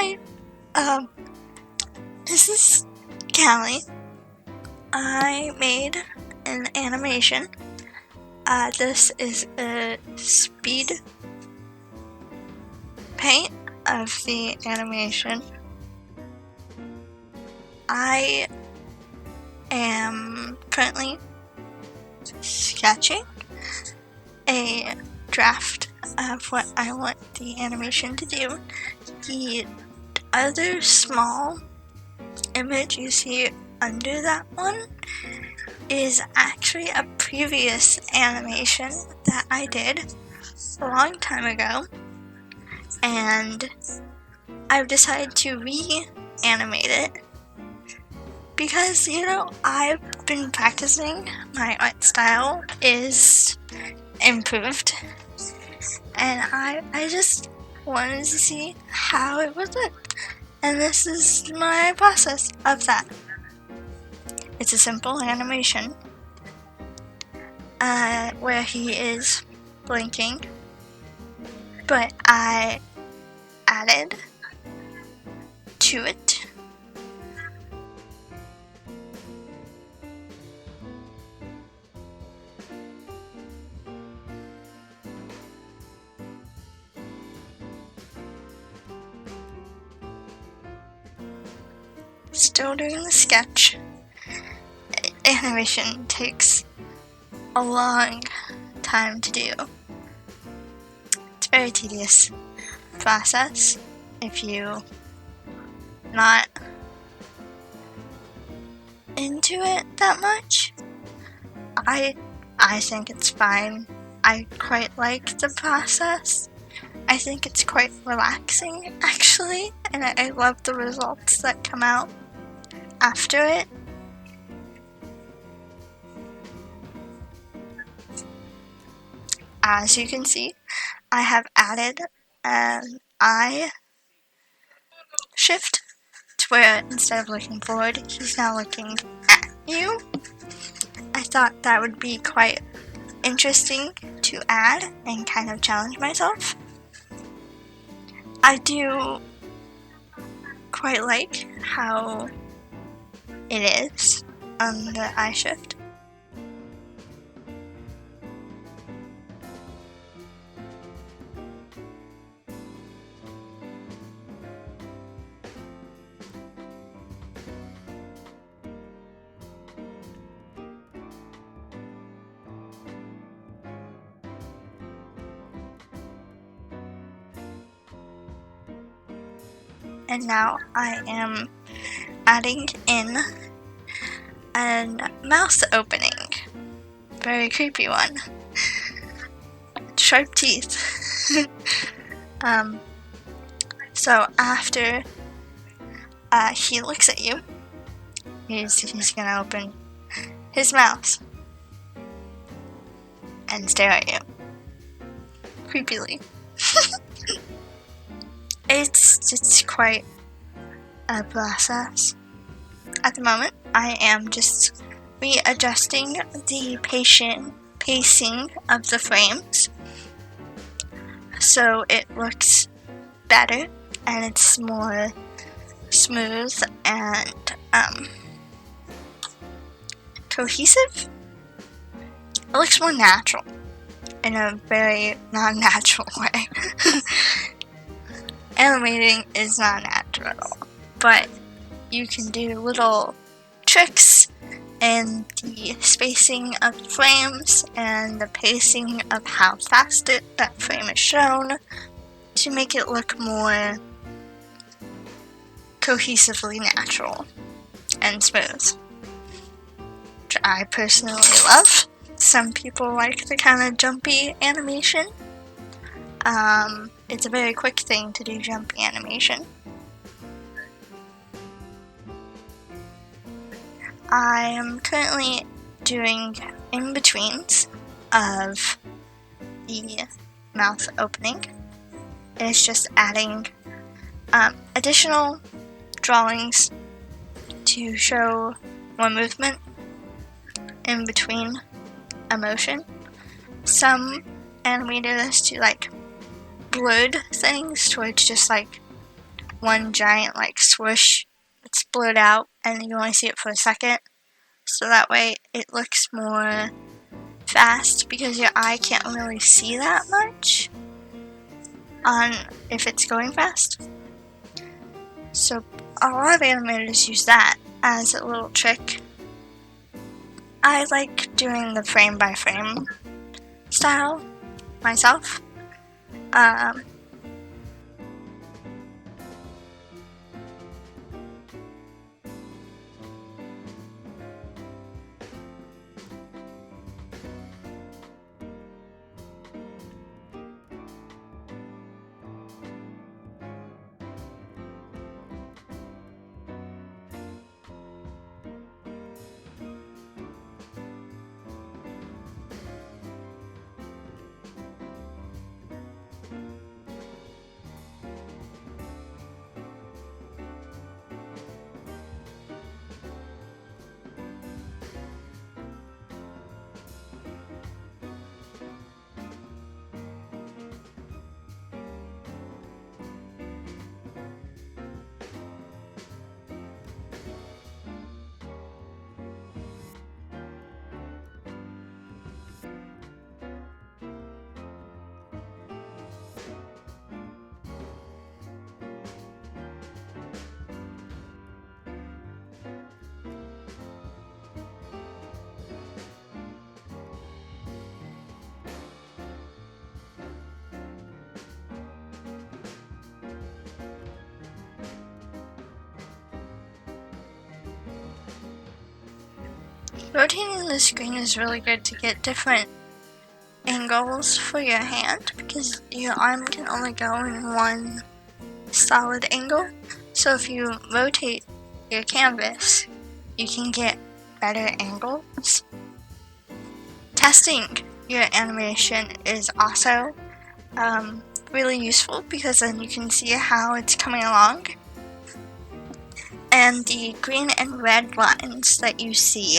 Hi, this is Callie. I made an animation. This is a speed paint of the animation. I am currently sketching a draft of what I want the animation to do. The other small image you see under that one is actually a previous animation that I did a long time ago, and I've decided to reanimate it because, I've been practicing. My art style is improved, and I just wanted to see how it would look, and this is my process of that. It's a simple animation where he is blinking, but I added to it still doing the sketch. Animation takes a long time to do. It's a very tedious process if you're not into it that much. I think it's fine. I quite like the process. I think it's quite relaxing, actually, and I love the results that come out after it. As you can see, I have added an eye shift to where instead of looking forward, he's now looking at you. I thought that would be quite interesting to add and kind of challenge myself. I do quite like how it is on the eye shift. And now I am adding in a mouth opening. Very creepy one. Sharp teeth. So after he looks at you, he's gonna open his mouth and stare at you. Creepily. It's quite a process. At the moment, I am just readjusting the pacing of the frames so it looks better and it's more smooth and cohesive. It looks more natural in a very non-natural way. Animating is not natural, but you can do little tricks in the spacing of frames and the pacing of how fast that frame is shown to make it look more cohesively natural and smooth, which I personally love. Some people like the kind of jumpy animation. It's a very quick thing to do jumpy animation. I am currently doing in-betweens of the mouth opening. It's just adding additional drawings to show more movement in between emotion. Some animated this to blurred things towards just one giant like swoosh. It's blurred out and you only see it for a second. So that way it looks more fast because your eye can't really see that much on if it's going fast. So a lot of animators use that as a little trick. I like doing the frame by frame style myself. Rotating the screen is really good to get different angles for your hand because your arm can only go in one solid angle. So if you rotate your canvas, you can get better angles. Testing your animation is also really useful because then you can see how it's coming along. And the green and red lines that you see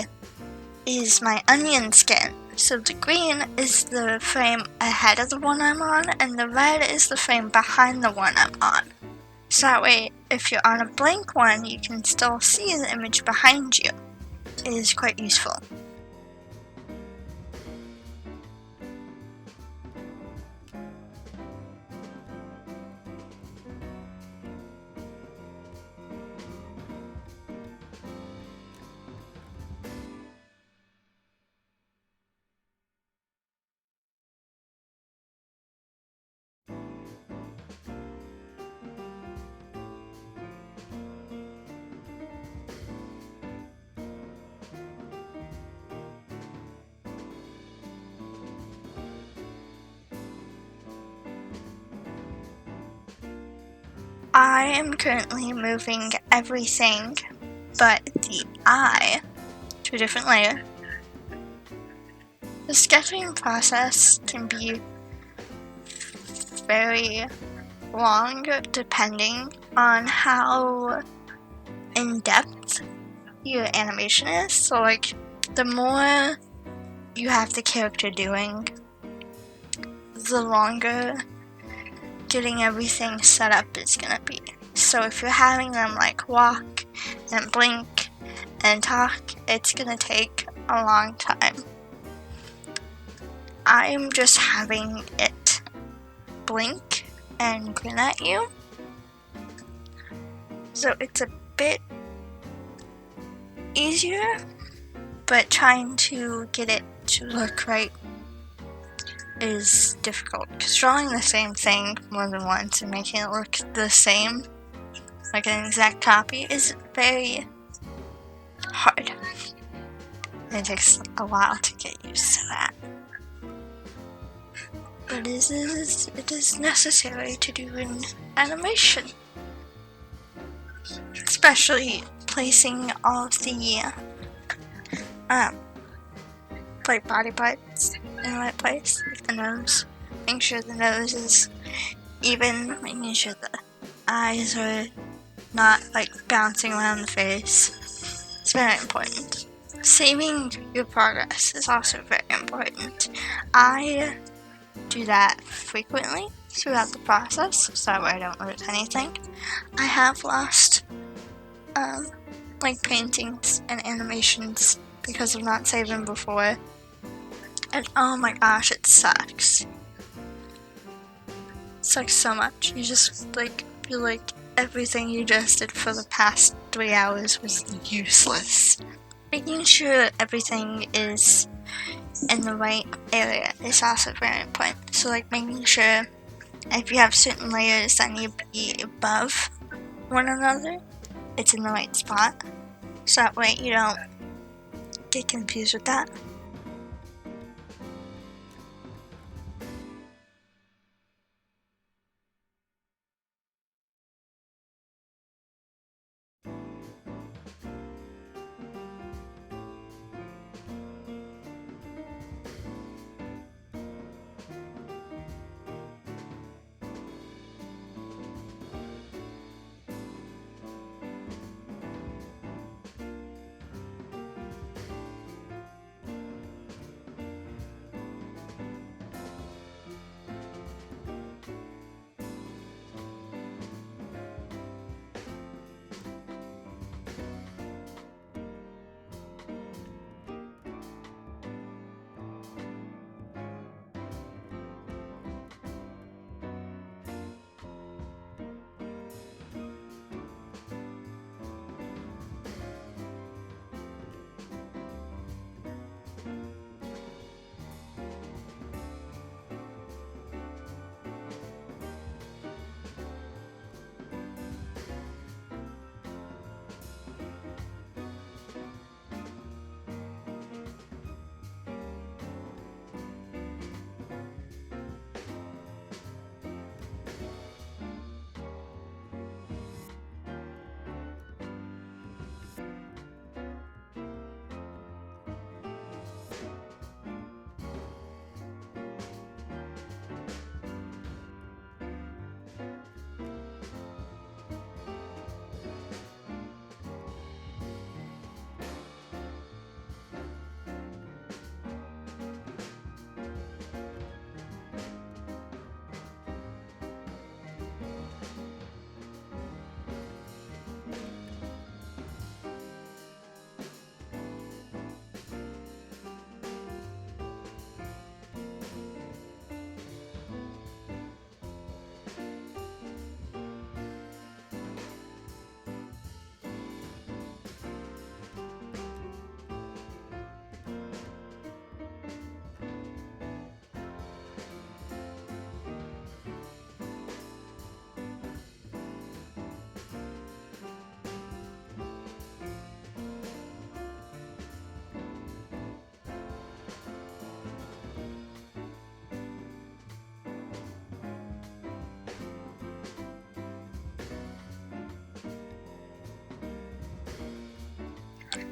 is my onion skin. So the green is the frame ahead of the one I'm on, and the red is the frame behind the one I'm on. So that way, if you're on a blank one, you can still see the image behind you. It is quite useful. I am currently moving everything but the eye to a different layer. The sketching process can be very long depending on how in-depth your animation is. So like the more you have the character doing, the longer getting everything set up is gonna be. So if you're having them like walk and blink and talk, it's gonna take a long time. I'm just having it blink and grin at you. So it's a bit easier, but trying to get it to look right is difficult because drawing the same thing more than once and making it look the same, like an exact copy, is very hard. It takes a while to get used to that. But it is necessary to do in animation. Especially placing all of the like body parts in the right place, like the nose. Making sure the nose is even, making sure the eyes are not like bouncing around the face. It's very important. Saving your progress is also very important. I do that frequently throughout the process, so that way I don't lose anything. I have lost like paintings and animations because of not saving before, and oh my gosh, it sucks. It sucks so much. You just like feel like everything you just did for the past 3 hours was useless. Making sure everything is in the right area is also very important. So like making sure if you have certain layers that need to be above one another, it's in the right spot. So that way you don't get confused with that.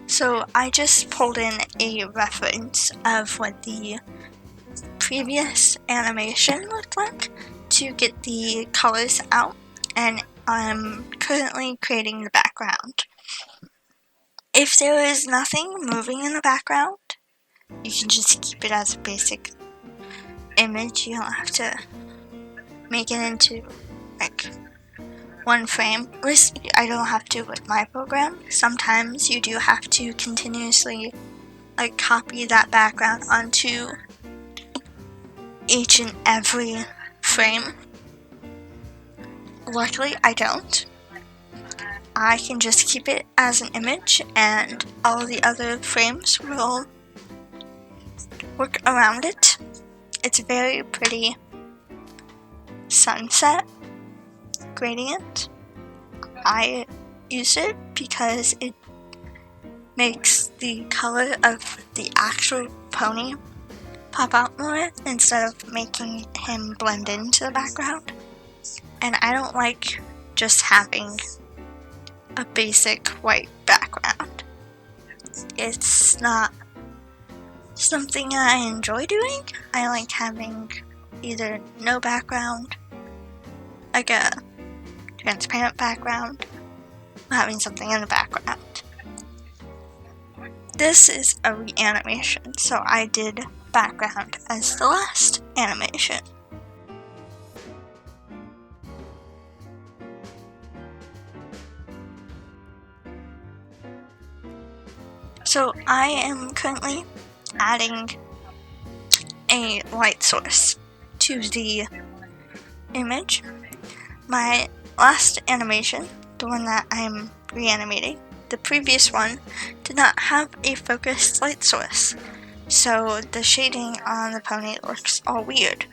So I just pulled in a reference of what the previous animation looked like to get the colors out, and I'm currently creating the background. If there is nothing moving in the background, you can just keep it as a basic image. You don't have to make it into like one frame. At least I don't have to with my program. Sometimes you do have to continuously like copy that background onto each and every frame. Luckily I don't. I can just keep it as an image and all the other frames will work around it. It's a very pretty sunset gradient. I use it because it makes the color of the actual pony pop out more instead of making him blend into the background. And I don't like just having a basic white background. It's not something I enjoy doing. I like having either no background, like a transparent background, or having something in the background. This is a reanimation, so I did background as the last animation. So I am currently adding a light source to the image. My last animation, the one that I'm reanimating, the previous one did not have a focused light source, so the shading on the pony looks all weird.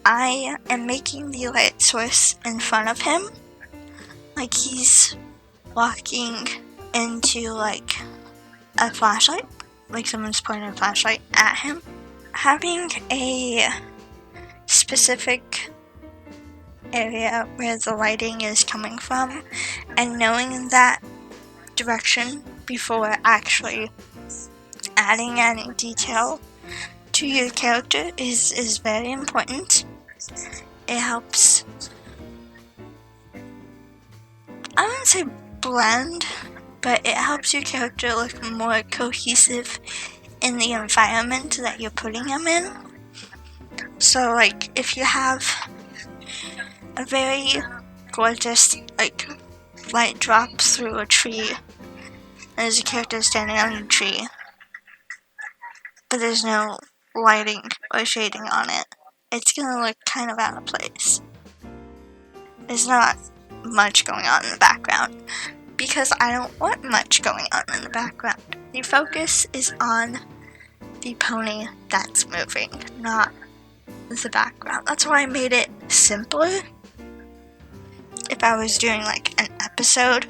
I am making the light source in front of him, like he's walking into like a flashlight, like someone's pointing a flashlight at him. Having a specific area where the lighting is coming from and knowing that direction before actually adding any detail to your character is very important. It helps, I wouldn't say blend, but it helps your character look more cohesive in the environment that you're putting him in. So like if you have a very gorgeous like light drops through a tree and there's a character standing on a tree, but there's no lighting or shading on it, it's gonna look kind of out of place. There's not much going on in the background because I don't want much going on in the background. The focus is on the pony that's moving, not the background. That's why I made it simpler. If I was doing like an episode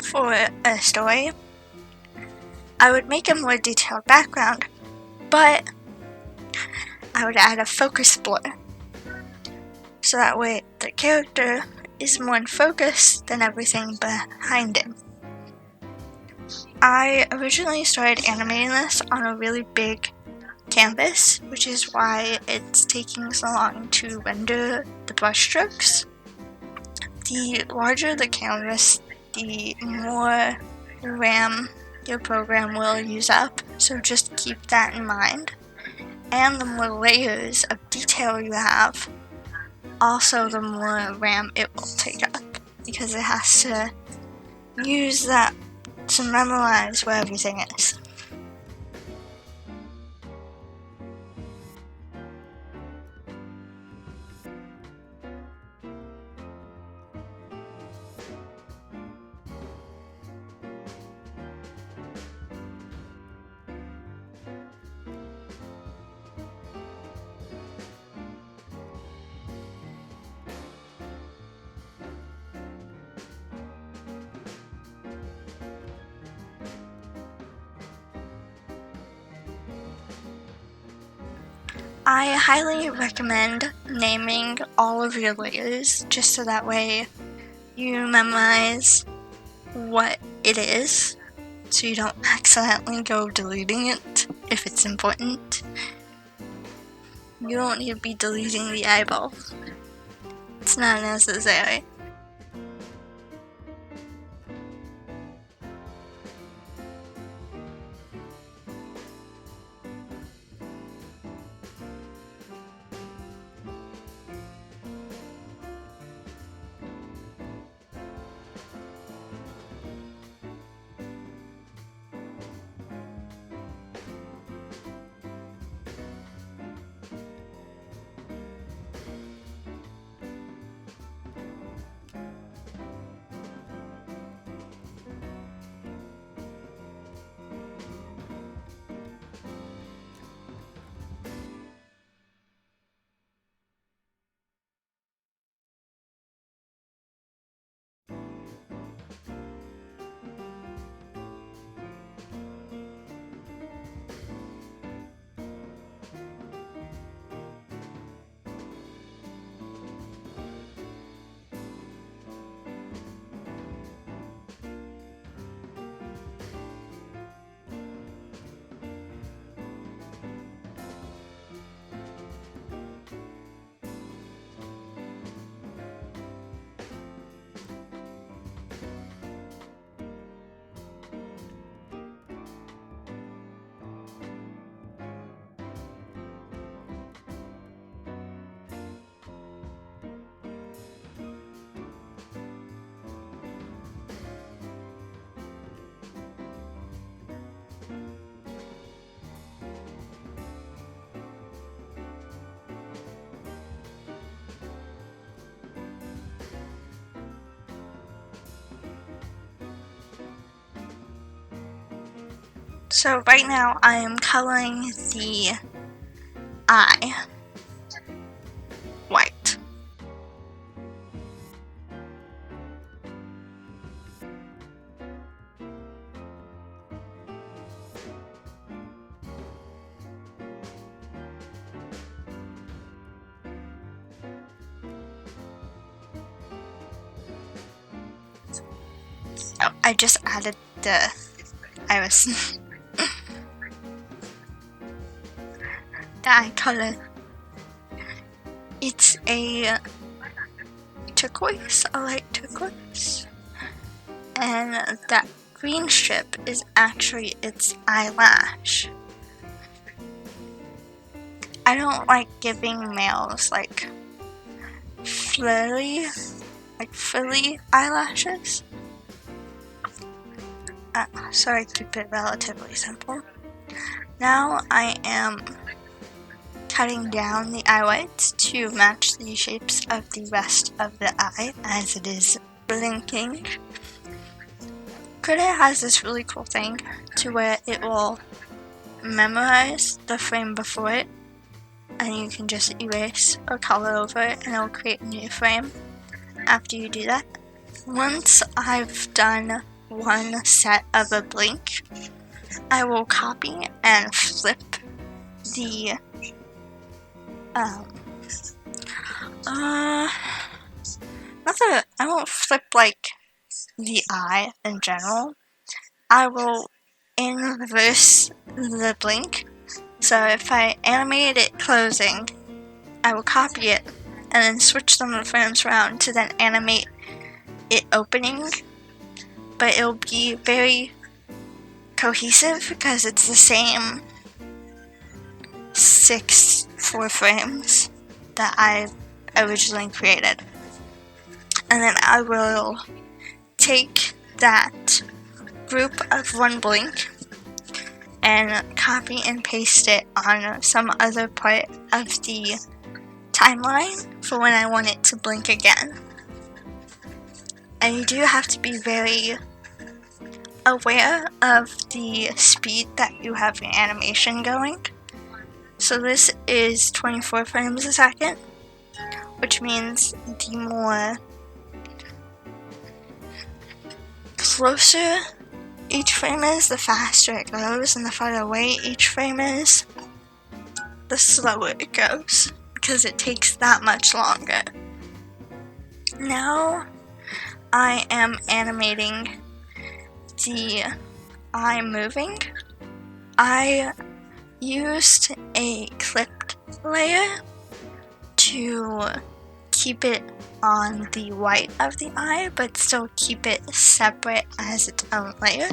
for a story, I would make a more detailed background, but I would add a focus blur. So that way the character is more in focus than everything behind him. I originally started animating this on a really big canvas, which is why it's taking so long to render the brush strokes. The larger the canvas, the more RAM your program will use up, so just keep that in mind. And the more layers of detail you have, also the more RAM it will take up, because it has to use that to memorize where everything is. I highly recommend naming all of your layers just so that way you memorize what it is, so you don't accidentally go deleting it if it's important. You don't need to be deleting the eyeball. It's not necessary. So right now I am coloring the eye white. Oh, I just added the iris. The eye color. It's a turquoise, a light turquoise. And that green strip is actually its eyelash. I don't like giving males like frilly eyelashes. So I keep it relatively simple. Now I am cutting down the eye whites to match the shapes of the rest of the eye as it is blinking. Krita has this really cool thing to where it will memorize the frame before it, and you can just erase or color over it and it will create a new frame after you do that. Once I've done one set of a blink, I will copy and flip the I won't flip like the eye in general. I will inverse the blink. So if I animated it closing, I will copy it and then switch some of the frames around to then animate it opening. But it'll be very cohesive because it's the same 4 frames that I originally created. And then I will take that group of one blink and copy and paste it on some other part of the timeline for when I want it to blink again. And you do have to be very aware of the speed that you have your animation going. So this is 24 frames a second, which means the more closer each frame is, the faster it goes, and the farther away each frame is, the slower it goes, because it takes that much longer. Now I am animating the eye moving. I used a clipped layer to keep it on the white of the eye, but still keep it separate as its own layer.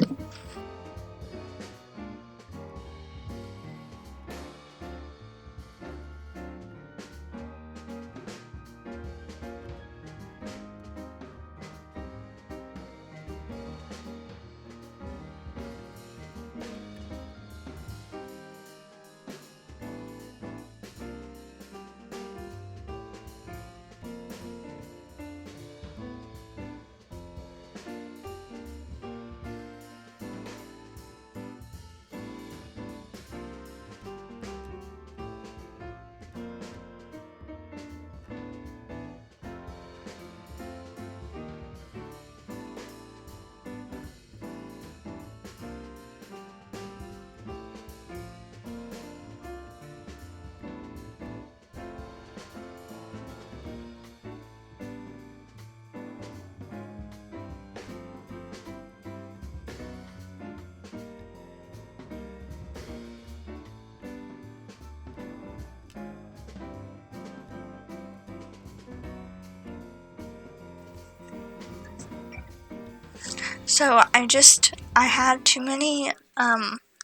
So I had too many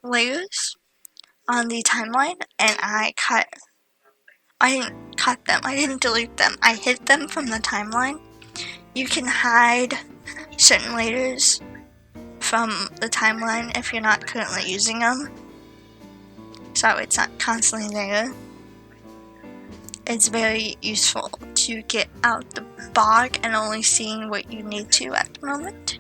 layers on the timeline, and I didn't cut them, I didn't delete them, I hid them from the timeline. You can hide certain layers from the timeline if you're not currently using them, so it's not constantly there. It's very useful to get out the bog and only seeing what you need to at the moment.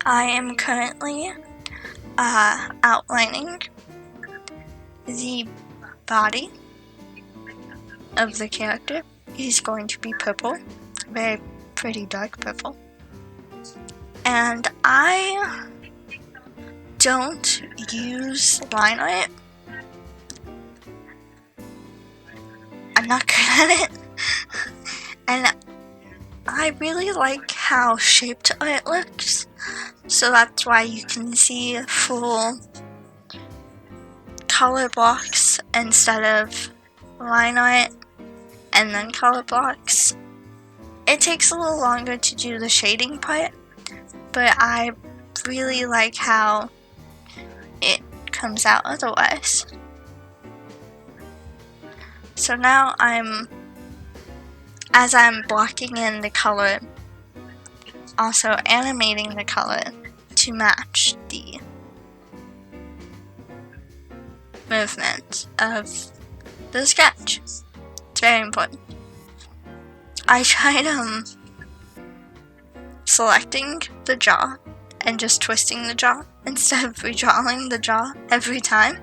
I am currently outlining the body of the character. He's going to be purple, very pretty dark purple. And I don't use line art. I'm not good at it. And I really like how shaped art looks. So that's why you can see full color blocks instead of line art and then color blocks. It takes a little longer to do the shading part, but I really like how it comes out otherwise. So now as I'm blocking in the color, also animating the color to match the movement of the sketch. It's very important. I tried selecting the jaw and just twisting the jaw instead of redrawing the jaw every time.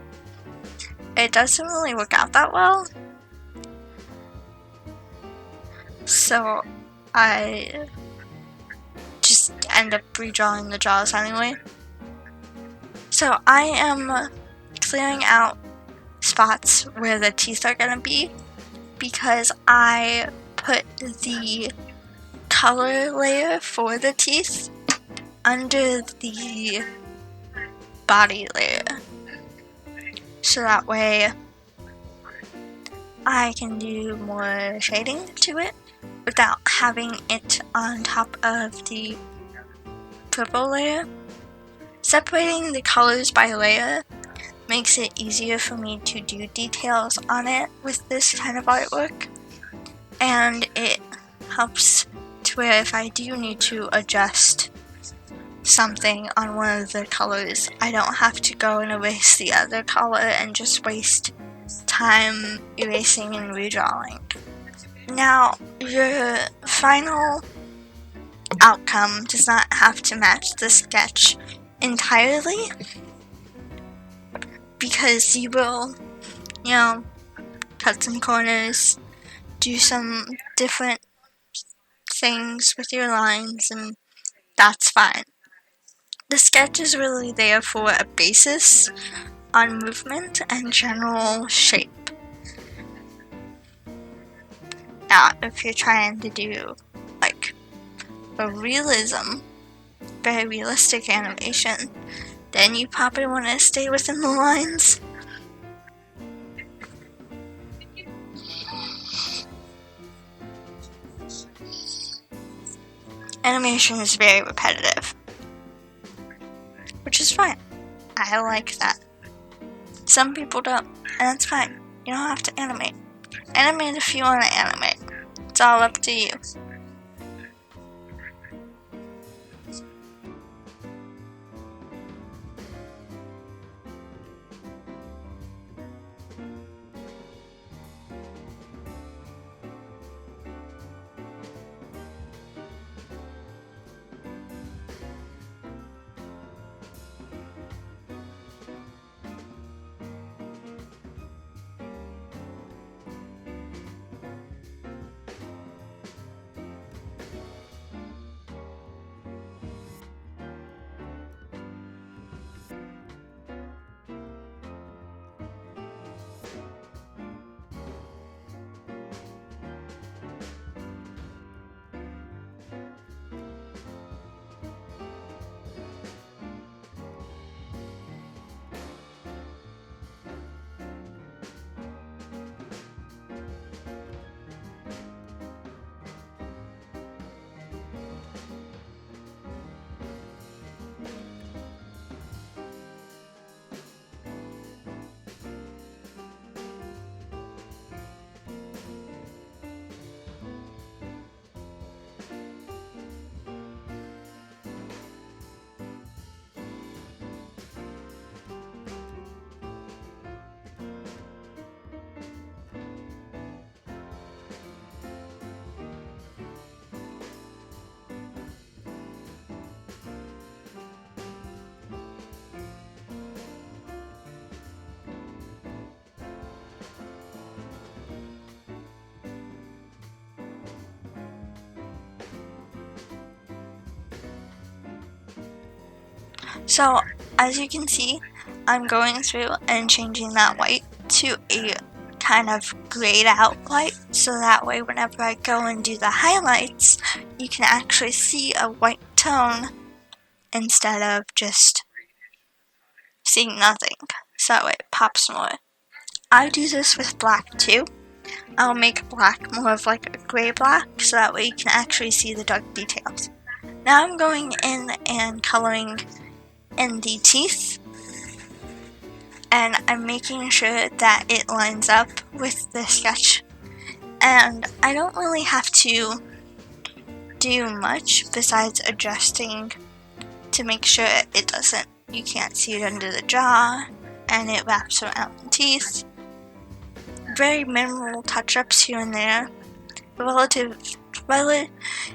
It doesn't really work out that well. So I just end up redrawing the jaws anyway. So I am clearing out spots where the teeth are gonna be because I put the color layer for the teeth under the body layer. So that way I can do more shading to it without having it on top of the purple layer. Separating the colors by layer makes it easier for me to do details on it with this kind of artwork, and it helps to where if I do need to adjust something on one of the colors, I don't have to go and erase the other color and just waste time erasing and redrawing. Now, your final outcome does not have to match the sketch entirely, because you will, cut some corners, do some different things with your lines, and that's fine. The sketch is really there for a basis on movement and general shape. Now, if you're trying to do like a realism, very realistic animation, then you probably want to stay within the lines. Animation is very repetitive, which is fine. I like that. Some people don't, and that's fine. You don't have to animate. Animate if you want to animate. It's all up to you. So as you can see, I'm going through and changing that white to a kind of grayed out white, so that way whenever I go and do the highlights, you can actually see a white tone instead of just seeing nothing, so that way it pops more. I do this with black too. I'll make black more of like a gray black, so that way you can actually see the dark details. Now I'm going in and coloring in the teeth, and I'm making sure that it lines up with the sketch. And I don't really have to do much besides adjusting to make sure it doesn't, you can't see it under the jaw, and it wraps around the teeth. Very minimal touch-ups here and there.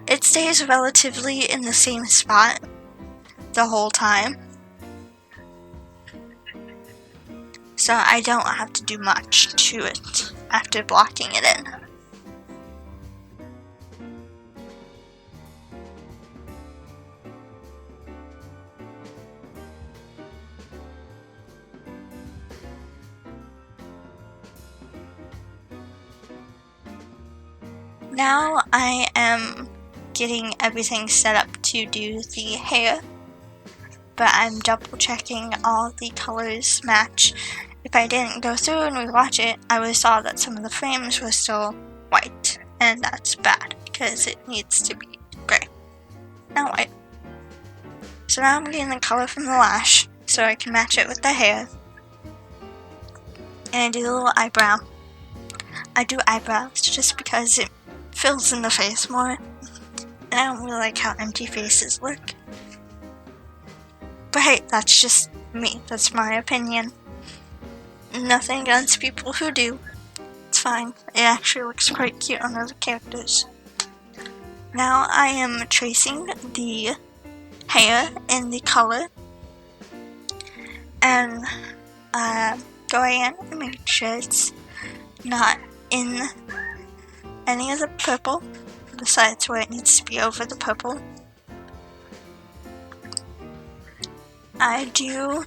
It stays relatively in the same spot the whole time, so I don't have to do much to it after blocking it in. Now I am getting everything set up to do the hair, but I'm double checking all the colors match. If I didn't go through and rewatch it, I would have saw that some of the frames were still white, and that's bad because it needs to be gray, not white. So now I'm getting the color from the lash so I can match it with the hair, and I do the little eyebrow. I do eyebrows just because it fills in the face more, and I don't really like how empty faces look. But hey, that's just me, that's my opinion. Nothing against people who do. It's fine. It actually looks quite cute on other characters. Now I am tracing the hair in the color, and going in and making sure it's not in any of the purple besides where it needs to be over the purple. I do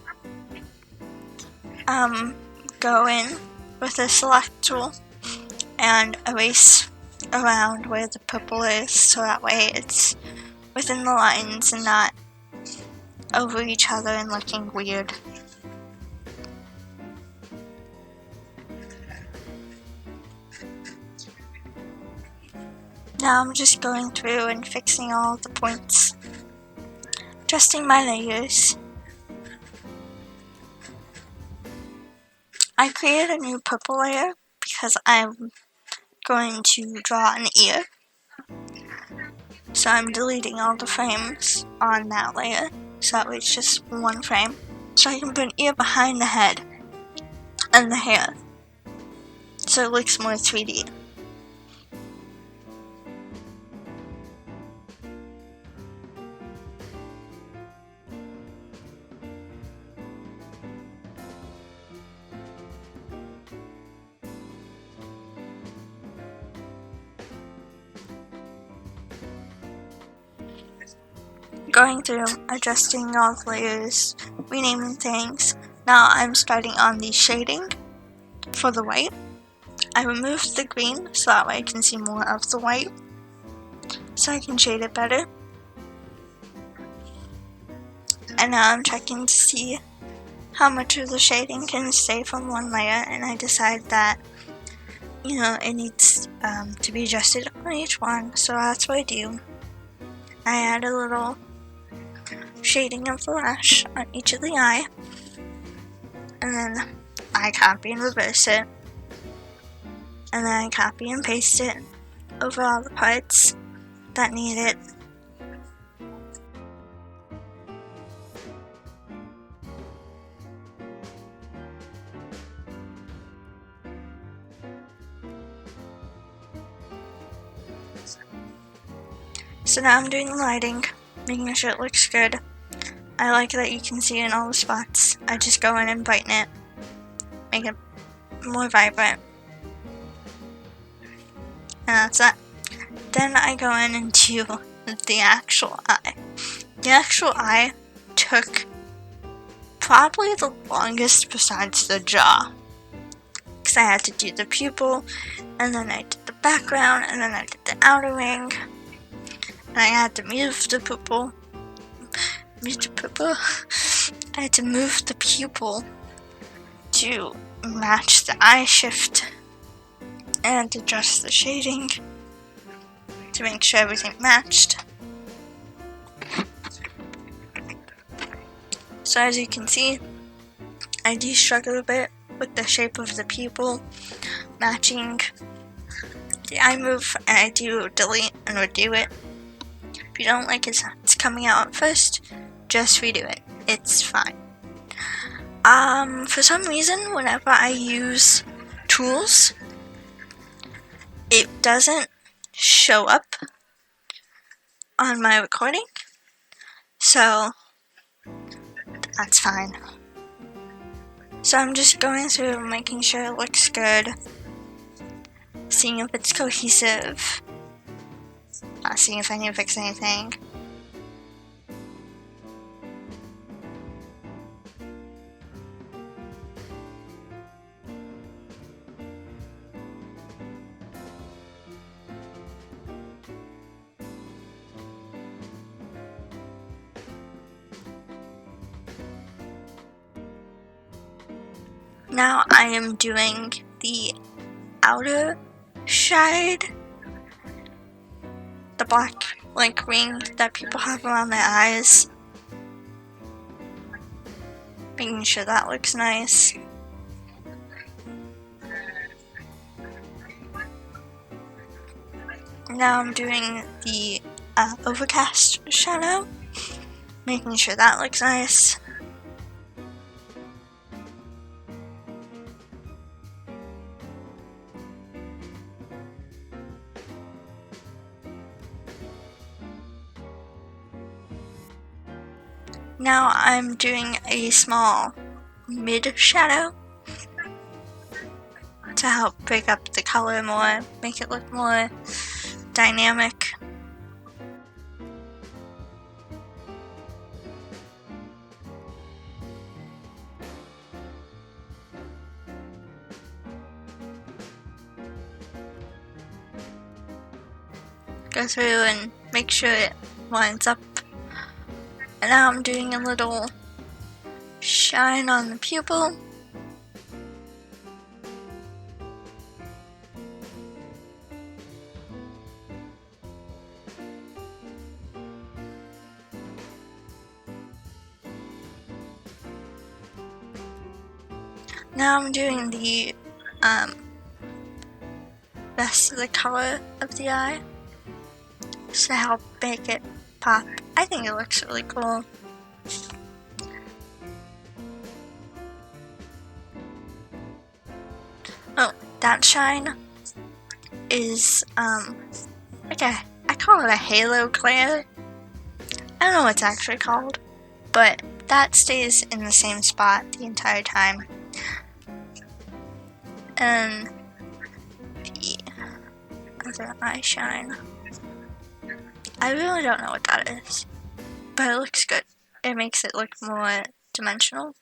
go in with a select tool and erase around where the purple is, so that way it's within the lines and not over each other and looking weird. Now I'm just going through and fixing all the points, adjusting my layers. I created a new purple layer because I'm going to draw an ear, so I'm deleting all the frames on that layer, so that way it's just one frame, so I can put an ear behind the head and the hair, so it looks more 3D. Going through, adjusting all the layers, renaming things. Now I'm starting on the shading for the white. I removed the green so that way I can see more of the white, so I can shade it better. And now I'm checking to see how much of the shading can stay from one layer, and I decide that, you know, it needs to be adjusted on each one, so that's what I do. I add a little shading of the lash on each of the eye, and then I copy and reverse it, and then I copy and paste it over all the parts that need it. So now I'm doing the lighting, making sure it looks good. I like that you can see it in all the spots. I just go in and brighten it, make it more vibrant. And that's that. Then I go in and do the actual eye. The actual eye took probably the longest besides the jaw, because I had to do the pupil, and then I did the background, and then I did the outer wing, and I had to move the pupil. I had to move the pupil to match the eye shift and adjust the shading to make sure everything matched. So as you can see, I do struggle a bit with the shape of the pupil matching the eye move, and I do delete and redo it. If you don't like it's coming out at first, just redo it. It's fine. For some reason, whenever I use tools, it doesn't show up on my recording, so that's fine. So I'm just going through making sure it looks good, seeing if it's cohesive, seeing if I need to fix anything. Now I am doing the outer side, the black like ring that people have around their eyes, making sure that looks nice. Now I'm doing the overcast shadow, making sure that looks nice. Now I'm doing a small mid shadow to help break up the color more, make it look more dynamic. Go through and make sure it lines up. And now I'm doing a little shine on the pupil. Now I'm doing the rest of the color of the eye to help make it pop. I think it looks really cool. Oh, that shine is like I call it a halo glare. I don't know what it's actually called, but that stays in the same spot the entire time. And the other eye shine, I really don't know what that is, but it looks good. It makes it look more dimensional.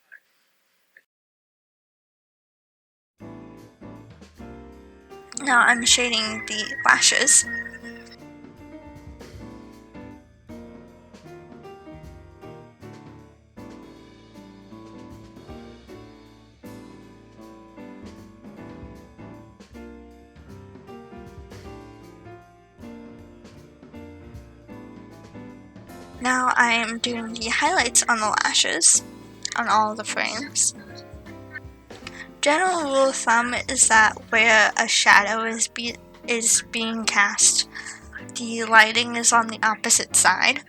Now I'm shading the lashes. Now I am doing the highlights on the lashes on all the frames. General rule of thumb is that where a shadow is being cast, the lighting is on the opposite side.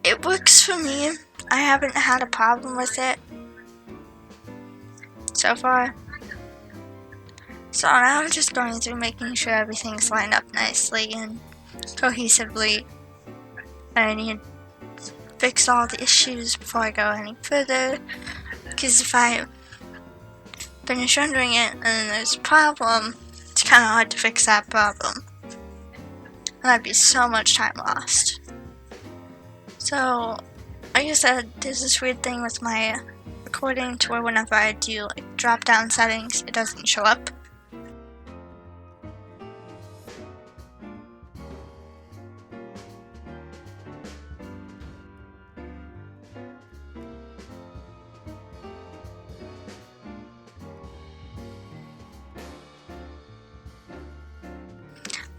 It works for me. I haven't had a problem with it so far. So now I'm just going through making sure everything's lined up nicely and cohesively. I need to fix all the issues before I go any further, because if I finish rendering it and then there's a problem, it's kind of hard to fix that problem. And that'd be so much time lost. So I like I said, there's this weird thing with my recording to where whenever I do like drop down settings, it doesn't show up.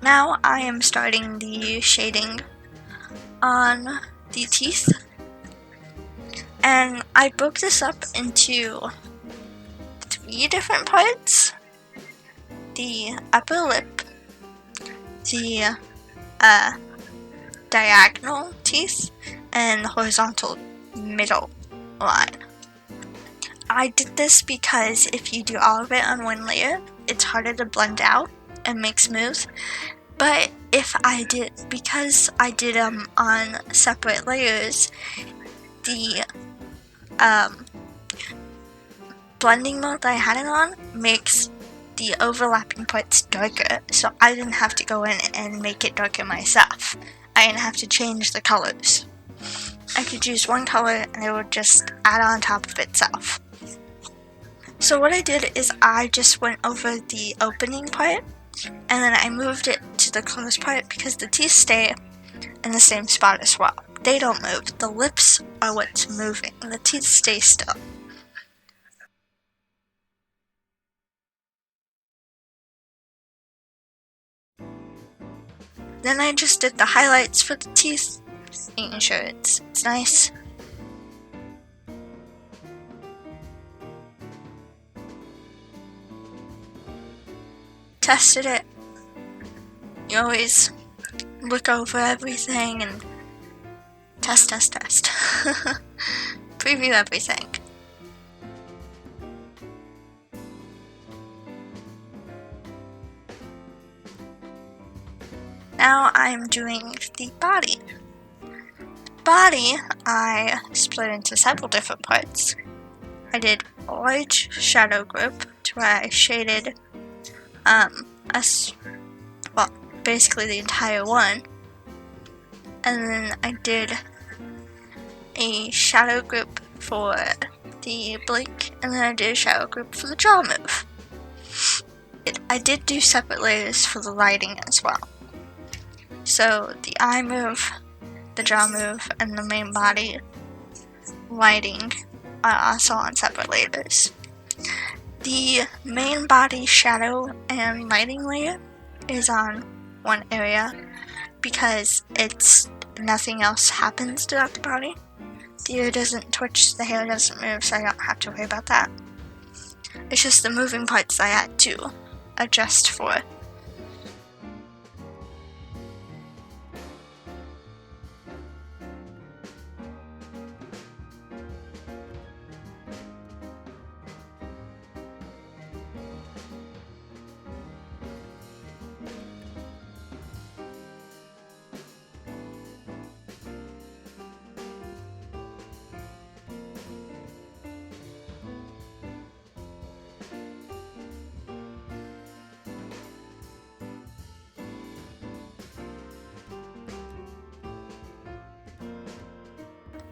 Now I am starting the shading on the teeth, and I broke this up into 3 different parts: the upper lip, the diagonal teeth, and the horizontal middle line. I did this because if you do all of it on one layer, it's harder to blend out and make smooth. But because I did them on separate layers, the blending mode that I had it on makes the overlapping parts darker, so I didn't have to go in and make it darker myself. I didn't have to change the colors. I could use one color and it would just add on top of itself. So what I did is I just went over the opening part, and then I moved it to the closed part because the teeth stay in the same spot as well. They don't move. The lips are what's moving. The teeth stay still. Then I just did the highlights for the teeth, making sure it's nice. Tested it. You always look over everything and test. Preview everything. Now I'm doing the body. Body, I split into several different parts. I did a large shadow group to where I shaded basically the entire one, and then I did a shadow group for the blink, and then I did a shadow group for the jaw move. I did do separate layers for the lighting as well. So the eye move, the jaw move, and the main body lighting are also on separate layers. The main body shadow and lighting layer is on one area because nothing else happens throughout the body. The ear doesn't twitch, the hair doesn't move, so I don't have to worry about that. It's just the moving parts I had to adjust for.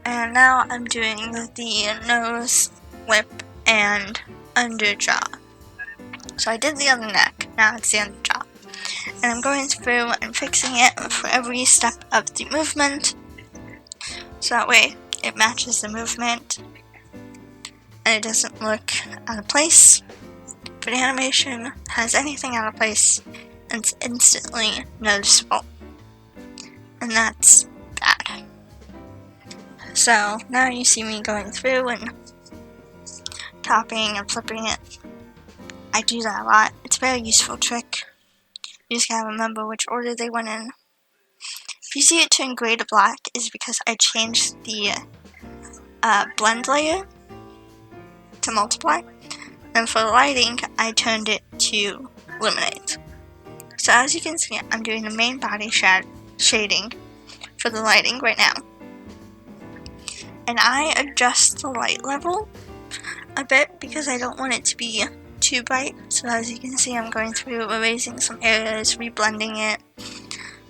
And now I'm doing the nose, lip, and under jaw. So I did the other neck, now it's the under jaw. And I'm going through and fixing it for every step of the movement, so that way it matches the movement and it doesn't look out of place. If an animation has anything out of place, it's instantly noticeable, and that's bad. So now you see me going through and copying and flipping it. I do that a lot. It's a very useful trick. You just gotta remember which order they went in. If you see it turn gray to black, is because I changed the blend layer to multiply. And for the lighting, I turned it to illuminate. So as you can see, I'm doing the main body shading for the lighting right now. And I adjust the light level a bit because I don't want it to be too bright. So as you can see, I'm going through erasing some areas, reblending it,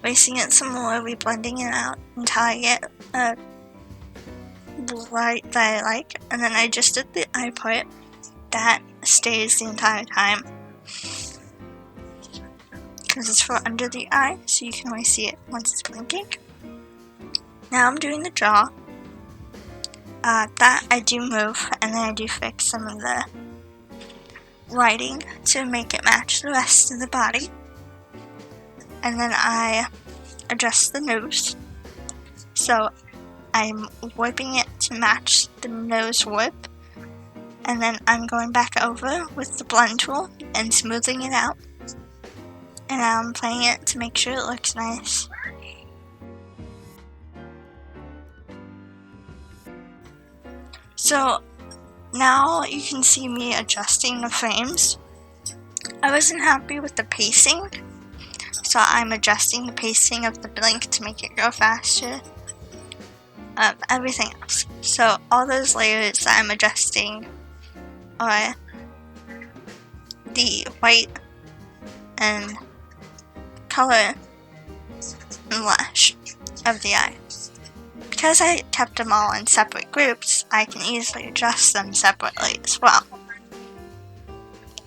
erasing it some more, reblending it out until I get a light that I like, and then I just did the eye part that stays the entire time because it's for under the eye, so you can only see it once it's blinking. Now I'm doing the jaw. That I do move, and then I do fix some of the lighting to make it match the rest of the body. And then I adjust the nose. So I'm warping it to match the nose warp. And then I'm going back over with the blend tool and smoothing it out. And I'm playing it to make sure it looks nice. So now you can see me adjusting the frames. I wasn't happy with the pacing, so I'm adjusting the pacing of the blink to make it go faster. Everything else. So all those layers that I'm adjusting are the white and color and lash of the eye. Because I kept them all in separate groups, I can easily adjust them separately as well. And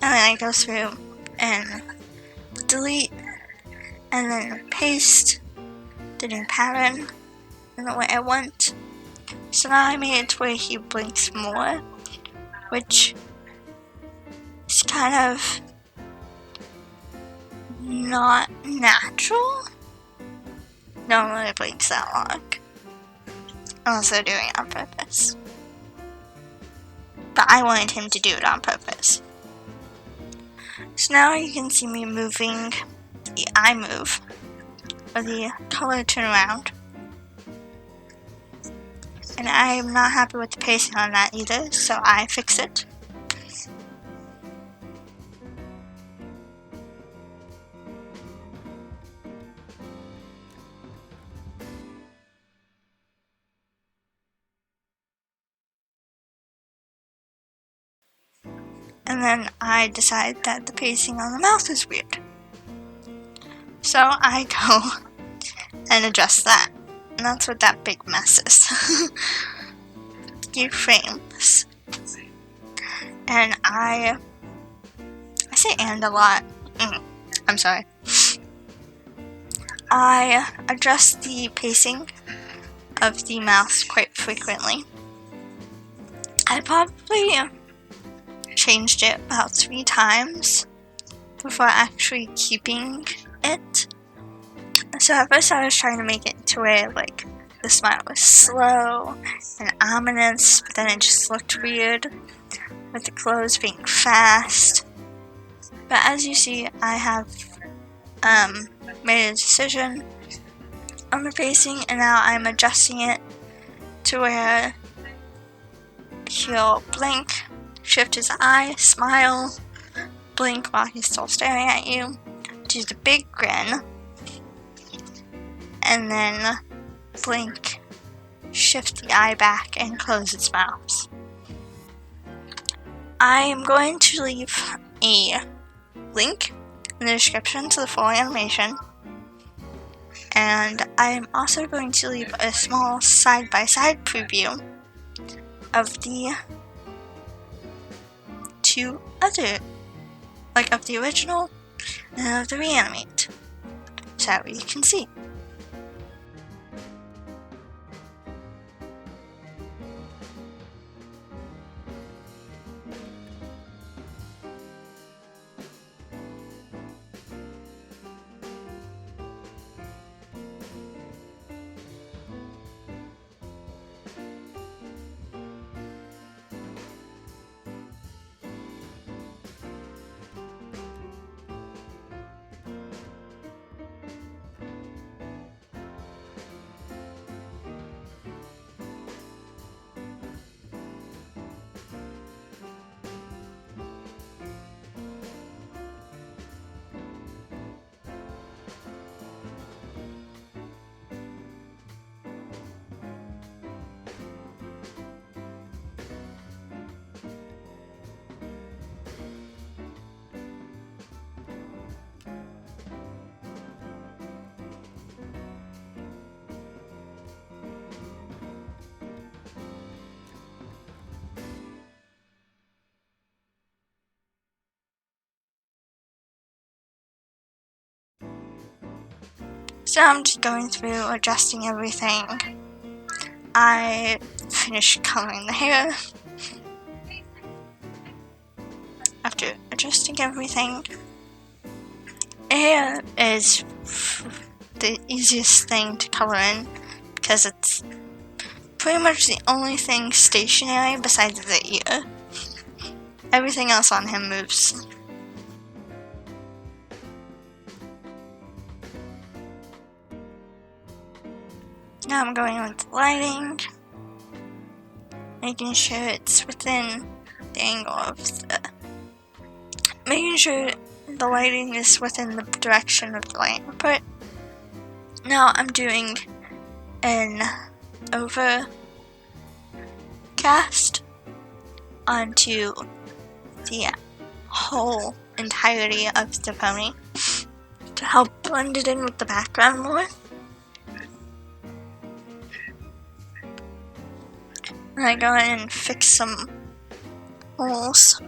then I go through and delete, and then paste the new pattern in the way I want. So now I made it to where he blinks more, which is kind of not natural. No one really blinks that long. Unless they're doing it on purpose. But I wanted him to do it on purpose. So now you can see me moving the eye move, or the color turnaround. And I'm not happy with the pacing on that either, so I fix it. And then I decide that the pacing on the mouth is weird. So I go and adjust that. And that's what that big mess is. Few frames. And I say and a lot. I'm sorry. I adjust the pacing of the mouth quite frequently. I probably changed it about 3 times before actually keeping it. So at first I was trying to make it to where like the smile was slow and ominous, but then it just looked weird with the clothes being fast. But as you see, I have made a decision on the pacing, and now I'm adjusting it to where he'll blink, shift his eye, smile, blink while he's still staring at you, do the big grin, and then blink, shift the eye back, and close its mouth. I am going to leave a link in the description to the full animation, and I am also going to leave a small side-by-side preview of the 2 other, like of the original and of the ReAnimate, so that you can see. So I'm just going through adjusting everything. I finished coloring the hair. After adjusting everything, hair is the easiest thing to color in because it's pretty much the only thing stationary besides the ear. Everything else on him moves. Now I'm going with the lighting, making sure it's within the angle of the, making sure the lighting is within the direction of the light input. Now I'm doing an overcast onto the whole entirety of the pony to help blend it in with the background more. And I go in and fix some holes.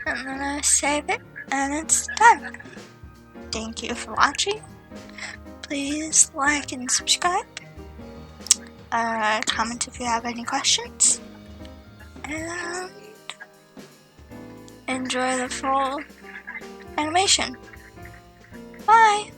And then I save it, and it's done. Thank you for watching. Please like and subscribe. Comment if you have any questions. And enjoy the full animation. Bye!